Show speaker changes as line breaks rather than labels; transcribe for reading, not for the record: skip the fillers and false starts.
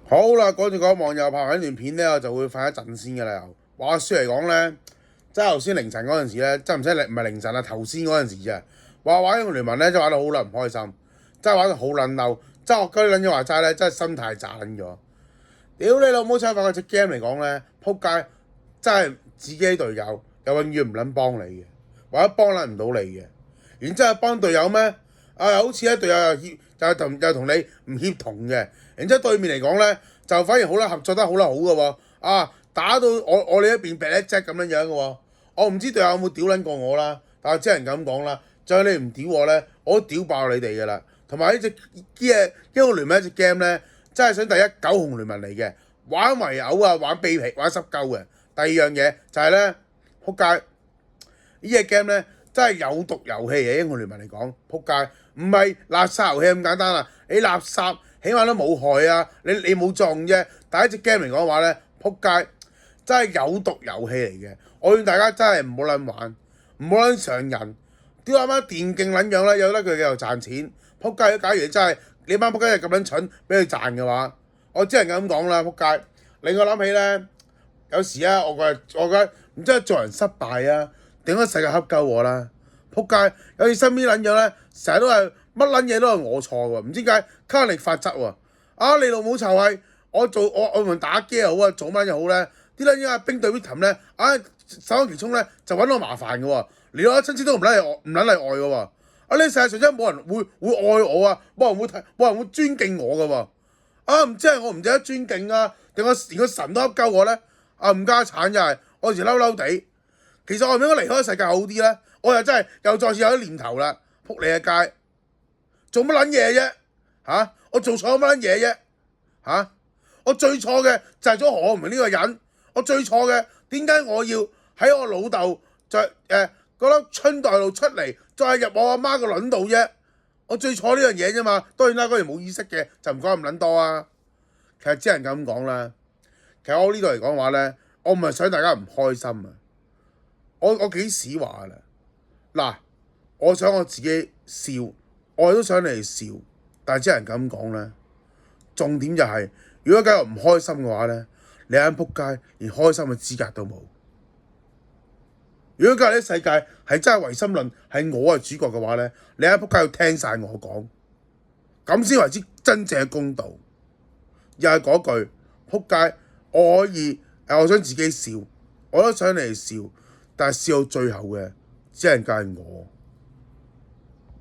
好啦，講住講網友拍緊段片咧，我就會瞓一陣先㗎啦。又話説嚟講咧，即係頭先凌晨嗰陣時咧，即係唔係凌晨啊，頭先嗰陣時啫。玩英雄聯盟咧，即係玩到好撚唔開心，真係玩到好撚嬲。即係我嗰啲撚嘢話齋咧，真係心態炸撚咗。屌你老母！踩翻嗰隻 game 嚟講咧，撲街真係自己隊友又永遠唔撚幫你嘅，或者幫撚唔到你嘅。然之後幫隊友咩？好似咧隊友又同你唔協同嘅。然之後對面嚟講咧，就反而好啦，合作得好啦好嘅喎。打到我哋一邊劈一隻咁樣樣嘅喎。我唔知隊友有冇屌撚過我啦，但係只能咁講啦。就係你唔屌我咧，我都屌爆你哋㗎啦。同埋呢隻英雄聯盟一隻 game 咧，真係想第一九雄聯盟嚟嘅，玩圍毆啊，玩卑皮，玩濕鳩嘅。第二樣嘢就係咧，撲街呢隻 game 咧真係有毒遊戲嘅。英雄聯盟嚟講，撲街唔係垃圾遊戲咁簡單啊！你垃圾起碼都冇害啊，你冇撞啫。但係一隻 game 嚟講嘅話咧，撲街真係有毒遊戲嚟嘅。我勸大家真係唔好撚玩，唔好撚上癮。屌啱啱電競撚樣啦，有得佢繼續賺錢。撲街！假如真係你班撲街係咁撚蠢，俾佢賺嘅話，我只能咁講啦，撲街！令我諗起咧，有時啊，我覺得唔知係做人失敗啊，定個世界恰鳩我啦，撲街！有時身邊撚樣咧，成日都係乜撚嘢都係我錯喎，唔知點解吸引力法則喎。你老母臭閪！我無論打機又好啊，做乜又好咧，啲撚樣啊兵隊 victim 咧，首當其衝咧就揾我麻煩嘅喎，連我親戚都唔撚例外嘅喎。呢世界上真係冇人會愛我啊，冇人會尊敬我嘅喎。唔知係我唔值得尊敬啊，定我連個神都噏鳩我咧？唔家產又係，我有時嬲嬲地。其實我係咪應該離開世界好啲咧？我又真係又再次有啲念頭啦，撲你嘅街，做乜撚嘢啫？我做錯乜撚嘢啫？我最錯嘅就係咗何唔係呢個人，我最錯嘅點解我要喺我老豆嗰粒春袋度出嚟，再入我阿媽個卵度啫？我最錯呢樣嘢啫嘛。當然啦，嗰條冇意識嘅就唔講咁撚多啊。其實只能咁講啦。其實我呢度嚟講話咧，我唔係想大家唔開心啊。我幾時話啦？嗱，我想我自己笑，我都想你哋笑，但係只能咁講啦。重點就係，如果假如唔開心嘅話咧，你喺撲街連開心嘅資格都冇。如果今日呢世界係真係唯心論，係我係主角嘅話咧，你喺撲街要聽晒我講，咁先為之真正嘅公道。又係嗰句，撲街我可以我想自己笑，我都想你哋笑，但係笑到最後嘅只能夠係我。